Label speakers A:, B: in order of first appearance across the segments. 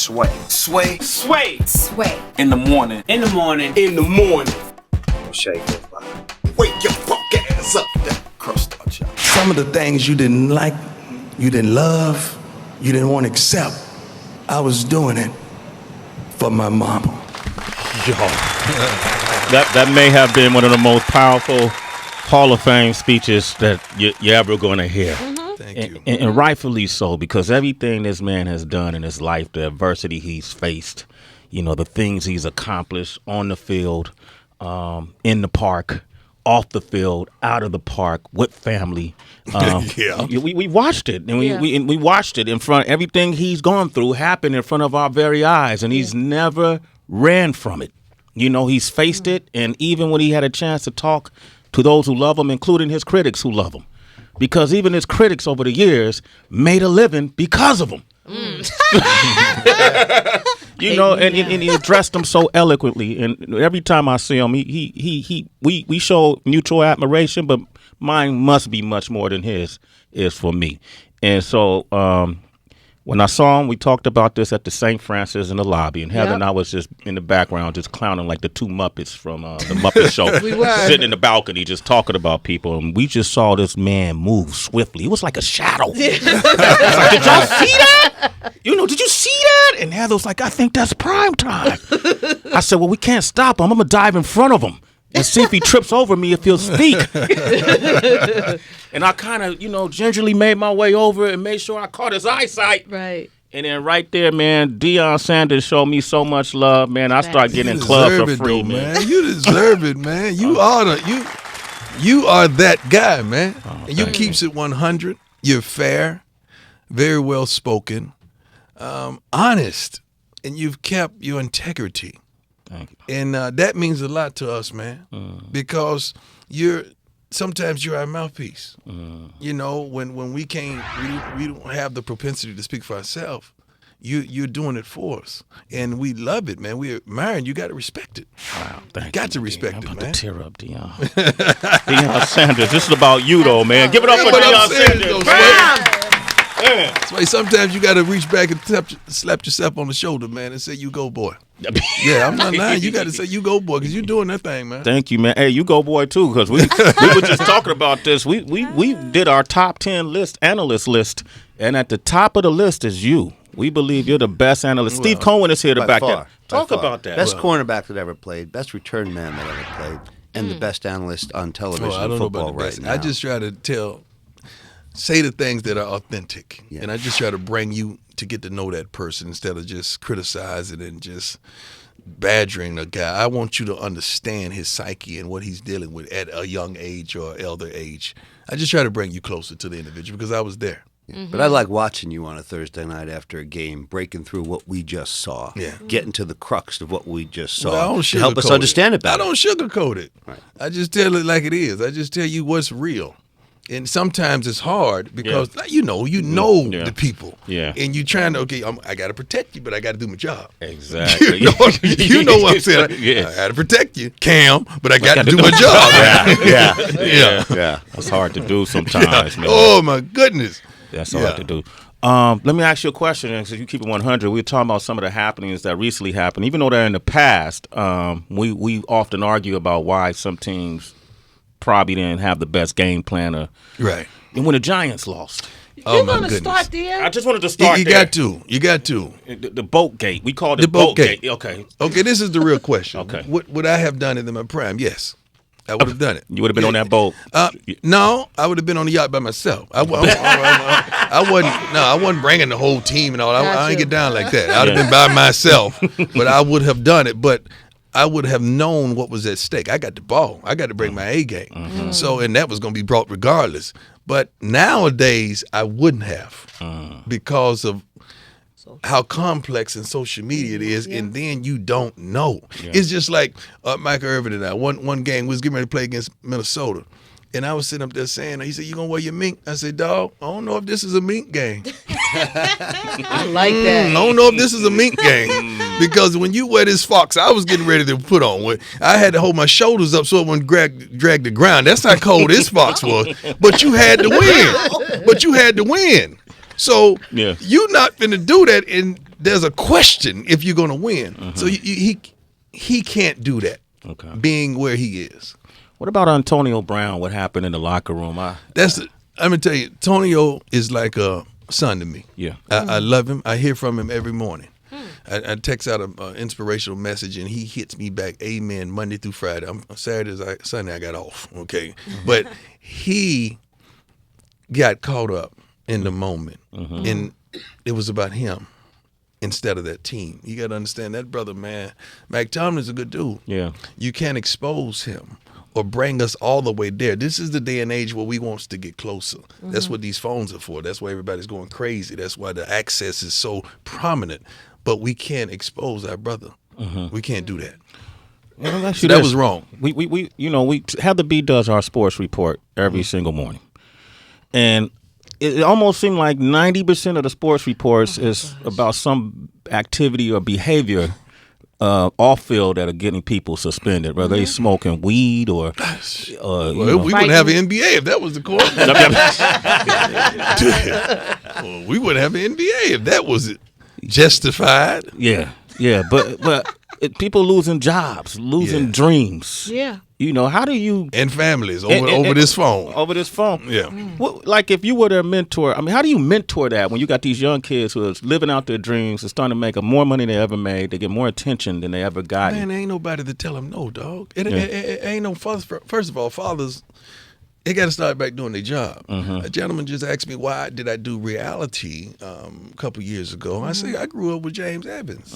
A: Sway.
B: Sway.
C: Sway.
D: Sway.
B: In the morning.
C: In the morning.
B: In the morning.
A: Shay goes by.
B: Wake your punk ass up. That crust out, y'all.
E: Some of the things you didn't like, you didn't love, you didn't want to accept, I was doing it for my mama.
F: Yo. That may have been one of the most powerful Hall of Fame speeches that you're ever going to hear.
E: Thank you.
F: And rightfully so, because everything this man has done in his life, the adversity he's faced, you know, the things he's accomplished on the field, in the park, off the field, out of the park, with family. We watched it, and we watched it in front. Everything he's gone through happened in front of our very eyes, and he's never ran from it. You know, he's faced it, and even when he had a chance to talk to those who love him, including his critics who love him, because even his critics over the years made a living because of him. You know, and he addressed them so eloquently. And every time I see him, we show mutual admiration, but mine must be much more than his is for me. And so when I saw him, we talked about this at the St. Francis in the lobby, and Heather and I was just in the background just clowning like the two Muppets from the Muppet Show.
D: We were.
F: Sitting in the balcony just talking about people, and we just saw this man move swiftly. It was like a shadow. Like, did y'all see that? You know, did you see that? And Heather was like, I think that's prime time. I said, well, we can't stop him. I'm going to dive in front of him and see if he trips over me if he'll speak. And I kind of, you know, gingerly made my way over and made sure I caught his eyesight.
D: Right.
F: And then right there, man, Deion Sanders showed me so much love, man. I started getting in clubs for free, man.
G: You deserve it, man. You are that guy, man. And you keeps it 100. You're fair, very well spoken, honest, and you've kept your integrity.
F: Thank you.
G: And that means a lot to us, man, because sometimes you're our mouthpiece. You know, when we don't have the propensity to speak for ourselves, you're doing it for us, and we love it, man. We admire it. You got to respect it.
F: Wow, thank you.
G: Got to respect it, man.
F: I'm about to tear up, Deion. Deion Sanders, this is about you, though, man. Give it up for Deion Sanders.
G: That's why sometimes you got to reach back and slap yourself on the shoulder, man, and say, you go, boy. Yeah, I'm not lying. You got to say, you go, boy, because you're doing that thing, man.
F: Thank you, man. Hey, you go, boy, too, because we were just talking about this. We did our top 10 analyst list, and at the top of the list is you. We believe you're the best analyst. Steve Cohen is here to back that. Talk about that.
A: Best cornerback that ever played, best return man that ever played, and the best analyst on television in football right now.
G: I just try to say the things that are authentic, and I just try to bring you to get to know that person instead of just criticizing and just badgering a guy. I want you to understand his psyche and what he's dealing with at a young age or elder age. I just try to bring you closer to the individual because I was there.
A: But I like watching you on a Thursday night after a game, breaking through what we just saw, getting to the crux of what we just saw, to help us understand it better.
G: I don't sugarcoat it.
A: Right.
G: I just tell it like it is. I just tell you what's real. And sometimes it's hard because you know the people.
F: Yeah.
G: And you're trying to, I got to protect you, but I got to do my job.
F: Exactly.
G: you know what I'm saying? I got to protect you, Cam, but I got to do my job.
F: Yeah. That's hard to do sometimes, man.
G: Oh, my goodness.
F: That's hard to do. Let me ask you a question, because you keep it 100. We were talking about some of the happenings that recently happened. Even though they're in the past, we often argue about why some teams probably didn't have the best game plan.
G: Right.
F: And when the Giants lost.
D: You're going to start there?
F: I just wanted to start
G: You
F: there.
G: You got to.
F: The boat gate. We called it
G: the boat gate.
F: Okay,
G: this is the real question.
F: Okay.
G: Would I have done it in my prime? Yes. I would have done it.
F: You would have been on that boat?
G: No, I would have been on the yacht by myself. I wasn't bringing the whole team and all. I ain't get down like that. I would have been by myself, but I would have done it. But I would have known what was at stake. I got the ball. I got to bring my A game. So, and that was going to be brought regardless. But nowadays, I wouldn't have because of how complex and social media it is, and then you don't know. It's just like Michael Irvin and I. One game, we was getting ready to play against Minnesota. And I was sitting up there saying, he said, you going to wear your mink? I said, dog, I don't know if this is a mink game.
D: I like that.
G: I don't know if this is a mink game. Because when you wear this fox, I was getting ready to put on. I had to hold my shoulders up so it wouldn't drag the ground. That's how cold this fox was. But you had to win. So you're not finna do that and there's a question if you're going to win. So he can't do that.
F: Okay.
G: Being where he is.
F: What about Antonio Brown? What happened in the locker room?
G: I'm gonna tell you, Antonio is like a son to me.
F: Yeah.
G: I love him. I hear from him every morning. I text out an inspirational message, and he hits me back, amen, Monday through Friday. Sunday I got off, okay? But he got caught up in the moment, and it was about him instead of that team. You got to understand that brother, man. Mike Tomlin's a good dude.
F: Yeah.
G: You can't expose him or bring us all the way there. This is the day and age where we want to get closer. That's what these phones are for. That's why everybody's going crazy. That's why the access is so prominent. But we can't expose our brother. We can't do that.
F: Well,
G: so that was wrong.
F: We Heather B does our sports report every single morning, and it almost seemed like 90% of the sports reports is about some activity or behavior off field that are getting people suspended, whether they smoking weed or
G: we wouldn't have an NBA if that was the court. We wouldn't have an NBA if that was justified.
F: Yeah, but people losing jobs, losing dreams.
D: Yeah.
F: How do you
G: and families over this phone?
F: Over this phone.
G: Yeah.
F: Well, like if you were their mentor, how do you mentor that when you got these young kids who are living out their dreams, are starting to make more money than they ever made, they get more attention than they ever got?
G: Man, there ain't nobody to tell them no, dog. It ain't no father. First of all, fathers, they got to start back doing their job. A gentleman just asked me, why did I do reality a couple years ago? I say, I grew up with James Evans,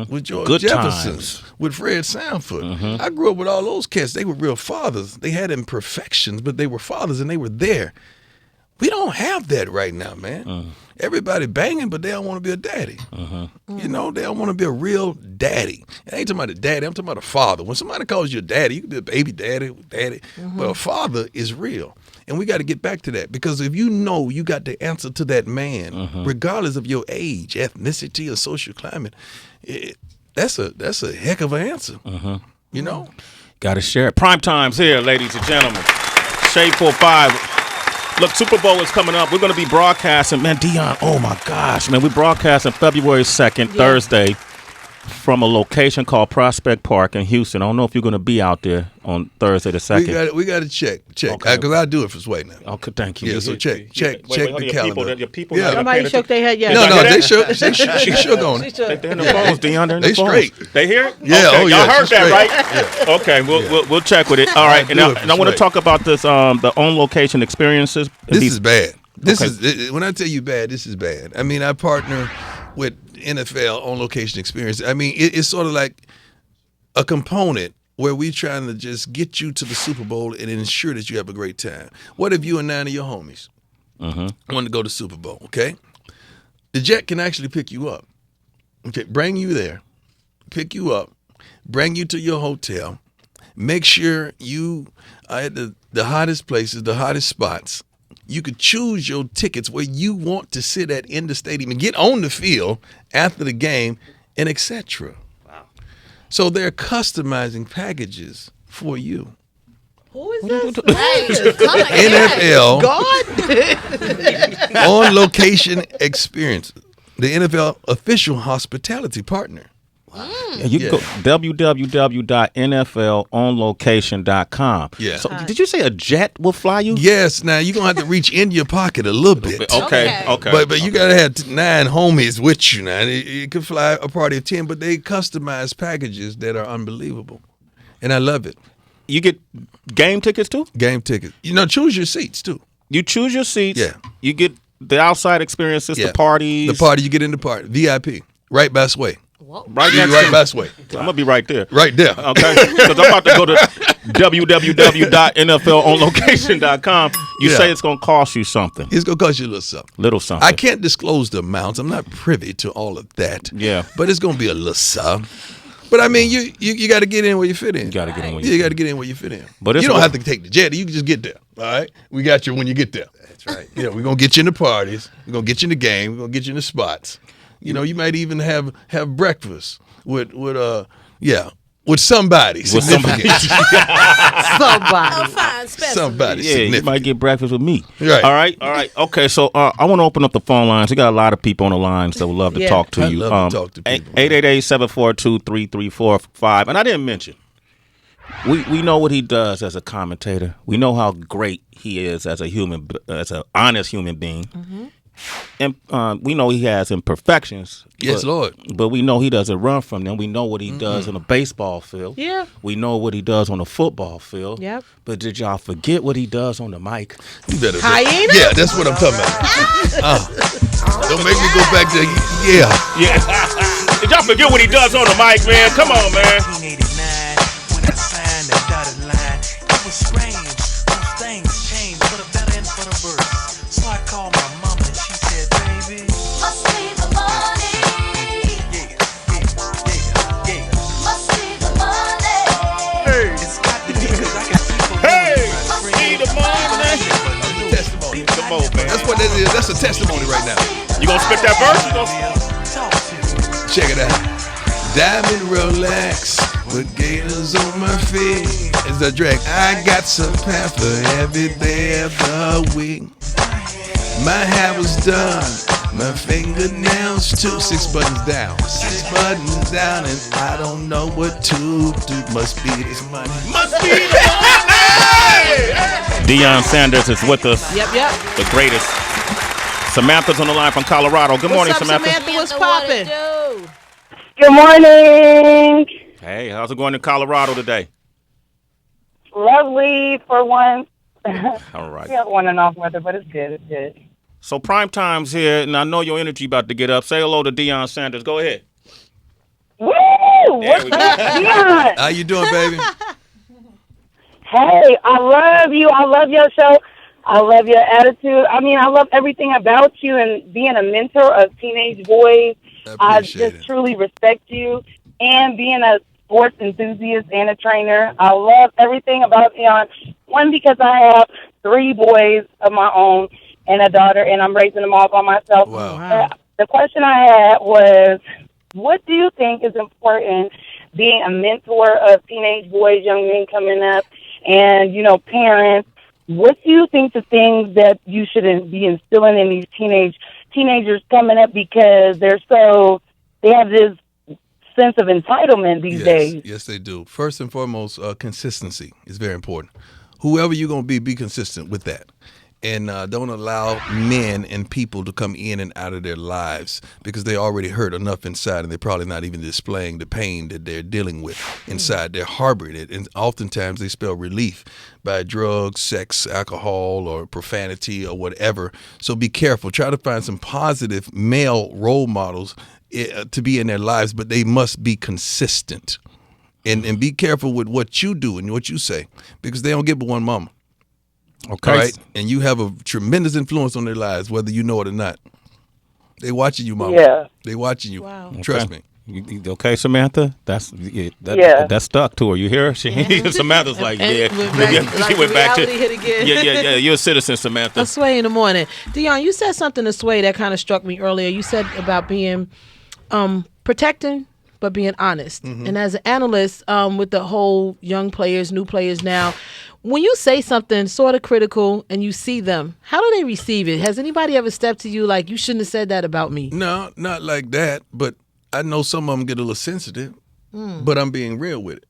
G: with George Jefferson, with Fred Sanford. I grew up with all those cats. They were real fathers. They had imperfections, but they were fathers, and they were there. We don't have that right now, man. Everybody banging, but they don't want to be a daddy. They don't want to be a real daddy. I ain't talking about a daddy. I'm talking about a father. When somebody calls you a daddy, you can be a baby daddy, but a father is real. And we got to get back to that, because if you got the answer to that man, regardless of your age, ethnicity, or social climate, that's a heck of an answer.
F: Got to share it. Prime time's here, ladies and gentlemen. Shade 45. Look, Super Bowl is coming up. We're going to be broadcasting. Man, Deion, oh, my gosh. Man, we're broadcasting February 2nd, Thursday, from a location called Prospect Park in Houston. I don't know if you're going to be out there on Thursday the 2nd.
G: We got to check. Because I'll do it for Sway now.
F: Okay, thank you.
G: Yeah, so check the calendar.
F: Your people
D: somebody shook their head, yeah.
G: No, they shook. She shook on it.
F: They're in the phones, Deion. They're in the
G: they
F: phones.
G: Straight.
F: They hear it?
G: Yeah,
F: okay. Y'all heard that,
G: straight.
F: right? Yeah. Okay, we'll check with it. All right, and I want to talk about this, the on-location experiences.
G: This is bad. When I tell you bad, this is bad. I mean, I partner with NFL on-location experience. I mean, it's sort of like a component where we're trying to just get you to the Super Bowl and ensure that you have a great time. What if you and 9 of your homies want to go to Super Bowl, okay? The jet can actually pick you up, okay? Bring you there, pick you up, bring you to your hotel, make sure you are at the hottest places, the hottest spots. You could choose your tickets where you want to sit at in the stadium and get on the field after the game, and etc. Wow. So they're customizing packages for you.
D: Who is this?
G: NFL
D: God?
G: on location experience. The NFL official hospitality partner.
F: Wow. You can go www.nflonlocation.com.
G: Yeah.
F: So did you say a jet will fly you?
G: Yes. Now you're gonna have to reach in your pocket a little bit.
F: Okay.
G: But you gotta have 9 homies with you. Now it could fly a party of 10, but they customize packages that are unbelievable, and I love it.
F: You get game tickets too?
G: Game tickets. Choose your seats too.
F: You choose your seats.
G: Yeah.
F: You get the outside experiences, the parties.
G: The party, you get in the party. VIP. Right by Sway.
F: Right
G: by Sway.
F: I'm going to be right there.
G: Right there.
F: Okay. Because I'm about to go to www.nflonlocation.com. You say it's going to cost you something.
G: It's going to cost you a little something. I can't disclose the amounts. I'm not privy to all of that.
F: Yeah.
G: But it's going to be a little something. But I mean, you got to get in where you fit in.
F: You got to get in where
G: you got to get in where you fit in.
F: But
G: you don't have to take the jet. You can just get there. All right? We got you when you get there.
B: That's right.
G: Yeah, we're going to get you in the parties. We're going to get you in the game. We're going to get you in the spots. You might even have breakfast with with somebody significant. Somebody significant.
F: You might get breakfast with me.
G: Right.
F: All right. Okay, so I want to open up the phone lines. We got a lot of people on the lines that would love to talk to you.
G: Love to talk to people.
F: 888-742-3345. And I didn't mention, we know what he does as a commentator. We know how great he is as an honest human being. Mm-hmm. And we know he has imperfections.
G: Yes, Lord.
F: But we know he doesn't run from them. We know what he does on a baseball field.
D: Yeah.
F: We know what he does on a football field.
D: Yep.
F: But did y'all forget what he does on the mic?
G: You better.
D: Hyena?
G: Yeah, that's what I'm talking about. Don't make me go back to
F: Yeah. Did y'all forget what he does on the mic, man? Come on, man.
C: 1989, when I signed that dotted line, it was strange. Those things changed for the better and for the worse. So I called my mama and she said, baby,
H: must be the money.
C: yeah.
H: Must be the money.
C: It's got to be because I can see for
F: Must be the money.
G: testimony.
F: Come on, man.
G: That's what that is. That's a testimony right now.
F: You gonna spit that verse? You gonna...
C: talk to me.
G: Check it out. Diamond Rolex with gators on my feet. It's a drag. I got some pepper every day of the week. My hair was done, my fingernails too. 6 buttons down, 6 buttons down, and I don't know what to do. Must be this money.
F: Must be the money. Deion Sanders is with us.
D: Yep.
F: The greatest. Samantha's on the line from Colorado. Good morning,
D: What's up, Samantha? What's poppin'?
I: Good morning.
F: Hey, how's it going in Colorado today?
I: Lovely for once.
F: All right.
I: We have on and off weather, but it's good. It's good.
F: So prime time's here, and I know your energy about to get up. Say hello to Deion Sanders. Go ahead.
I: Woo! What's up, Deion?
G: How you doing, baby?
I: Hey, I love you. I love your show. I love your attitude. I mean, I love everything about you and being a mentor of teenage boys. I just truly respect you. And being a sports enthusiast and a trainer, I love everything about Deion. One, because I have 3 boys of my own and a daughter, and I'm raising them all by myself.
G: Wow.
I: The question I had was, what do you think is important being a mentor of teenage boys, young men coming up, and, parents? What do you think the things that you should be instilling in these teenagers coming up, because they have this sense of entitlement these days?
G: Yes, they do. First and foremost, consistency is very important. Whoever you're going to be consistent with that. And don't allow men and people to come in and out of their lives because they already hurt enough inside, and they're probably not even displaying the pain that they're dealing with inside. They're harboring it, and oftentimes they spell relief by drugs, sex, alcohol, or profanity or whatever. So be careful. Try to find some positive male role models to be in their lives, but they must be consistent. And be careful with what you do and what you say, because they don't get but one mama.
F: Okay.
G: All right? And you have a tremendous influence on their lives, whether you know it or not. They watching you, mama.
I: Yeah.
G: They watching you.
D: Wow.
G: Trust me.
F: You okay, Samantha? That stuck to her. You hear her? Samantha's like,
D: She
F: went back to
D: hit again.
F: Yeah. You're a citizen, Samantha.
D: A Sway in the morning. Deion, you said something to Sway that kind of struck me earlier. You said about being protecting, but being honest. Mm-hmm. And as an analyst, with the whole young players, new players now, when you say something sort of critical and you see them, how do they receive it? Has anybody ever stepped to you like, you shouldn't have said that about me?
G: No, not like that. But I know some of them get a little sensitive, but I'm being real with it.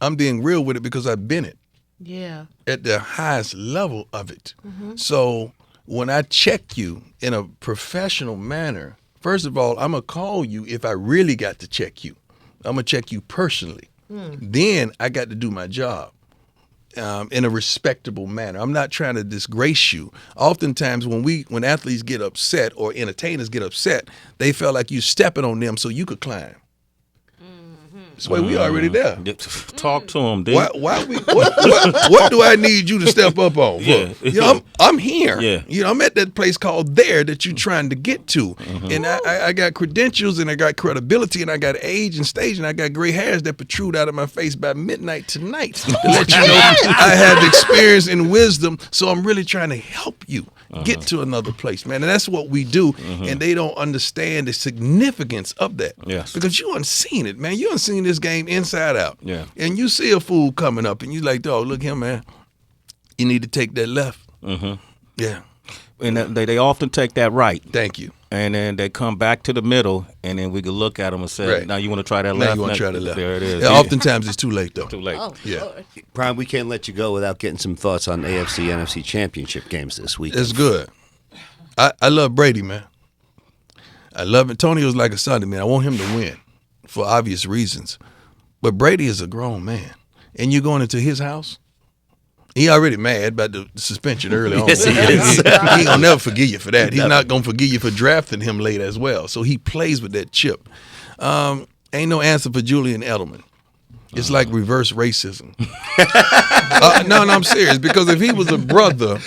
G: I'm being real with it because I've been it.
D: Yeah.
G: At the highest level of it.
D: Mm-hmm.
G: So when I check you in a professional manner, first of all, I'm going to call you if I really got to check you. I'm going to check you personally. Then I got to do my job in a respectable manner. I'm not trying to disgrace you. Oftentimes when athletes get upset or entertainers get upset, they feel like you stepping on them so you could climb. That's why we already there.
F: Talk to him, dude.
G: What do I need you to step up on?
F: Yeah.
G: I'm here.
F: Yeah.
G: I'm at that place called there that you're trying to get to. Mm-hmm. And I got credentials, and I got credibility, and I got age and stage, and I got gray hairs that protrude out of my face by midnight tonight to let you know I have experience and wisdom. So I'm really trying to help you get to another place, man. And that's what we do. And they don't understand the significance of that.
F: Yes.
G: Because you unseen it, man. You unseen this game inside out.
F: Yeah.
G: And you see a fool coming up, and you like, dog, look here, man. You need to take that left.
F: Mm-hmm.
G: Yeah.
F: And they often take that right.
G: Thank you.
F: And then they come back to the middle, and then we can look at them and say,
G: Right.
F: now you want to try that
G: Now
F: left?
G: you want to try the left.
F: There it is.
G: Yeah, oftentimes it's too late, though.
F: Too late.
D: Oh,
G: Yeah.
D: Lord.
A: Brian, we can't let you go without getting some thoughts on AFC, NFC championship games this week.
G: It's good. I love Brady, man. I love Antonio's like a son to me. I want him to win for obvious reasons. But Brady is a grown man. And you're going into his house? He already mad about the suspension early on.
A: Yes, he is.
G: He ain't going to never forgive you for that. He's not going to forgive you for drafting him late as well. So he plays with that chip. Ain't no answer for Julian Edelman. It's like reverse racism. No, I'm serious. Because if he was a brother,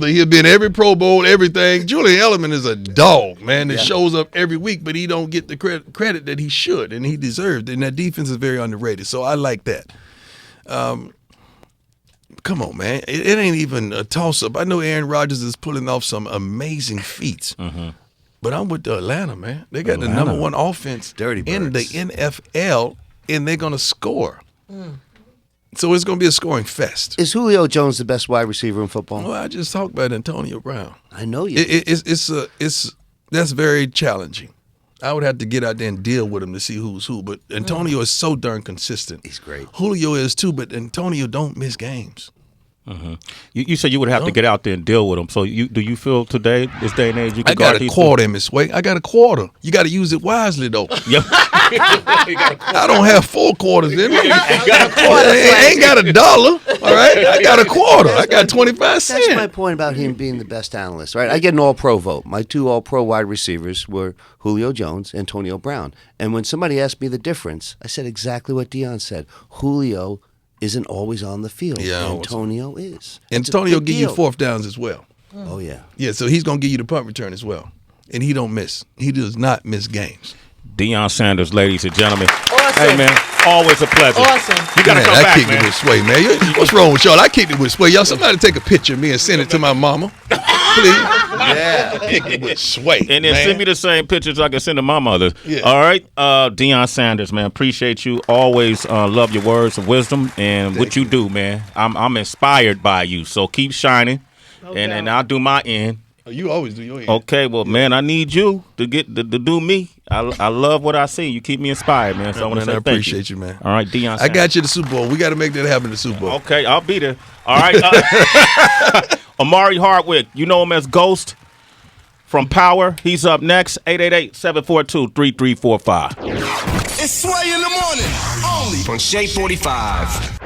G: he'd be in every Pro Bowl, everything. Julian Edelman is a dog, man, that shows up every week, but he don't get the credit that he should and he deserved. And that defense is very underrated. So I like that. Come on, man. It ain't even a toss-up. I know Aaron Rodgers is pulling off some amazing feats. Mm-hmm. But I'm with Atlanta, man. They got the number one offense in the NFL, and they're going to score. So it's going to be a scoring fest.
A: Is Julio Jones the best wide receiver in football?
G: Well, I just talked about Antonio Brown.
A: I know you.
G: That's very challenging. I would have to get out there and deal with him to see who's who. But Antonio is so darn consistent.
A: He's great.
G: Julio is too, but Antonio don't miss games.
F: Mm-hmm. You said you would have to get out there and deal with them. So do you feel today, this day and age, you can
G: I got a quarter in Miss Way. I got a quarter. You got to use it wisely, though.
F: Yep.
G: I don't have 4 quarters in me. I ain't got $1. All right, I got a quarter. I got 25 cents.
A: That's my point about him being the best analyst, right? I get an All-Pro vote. My 2 All-Pro wide receivers were Julio Jones, Antonio Brown. And when somebody asked me the difference, I said exactly what Deion said. Julio isn't always on the field.
G: Yeah,
A: Antonio is.
G: Antonio give you 4th downs as well.
A: Oh, yeah.
G: Yeah, so he's going to give you the punt return as well. And he don't miss. He does not miss games.
F: Deion Sanders, ladies and gentlemen.
D: Awesome.
F: Hey, man, always a pleasure.
D: Awesome.
F: You got to come
G: I
F: back,
G: kicked
F: man.
G: it with Sway, man. What's wrong with y'all? I kicked it with Sway. Y'all, somebody take a picture of me and send it to my mama. Please. Yeah. Kicked it with Sway.
F: And then send me the same pictures I can send to my mother.
G: Yeah.
F: All right. Deion Sanders, man. Appreciate you. Always love your words of wisdom and what you do, man. I'm inspired by you. So keep shining. And I'll do my end.
G: You always do your end.
F: Okay, well, man, I need you to do me. I love what I see. You keep me inspired, man. So I want to say thank you.
G: I appreciate you, man.
F: All right, Deion Sanders.
G: I got you the Super Bowl. We got to make that happen in the Super Bowl.
F: Okay, I'll be there. All right. Amari Hardwick, you know him as Ghost from Power. He's up next. 888-742-3345.
B: It's Sway in the morning. Only on Shea 45.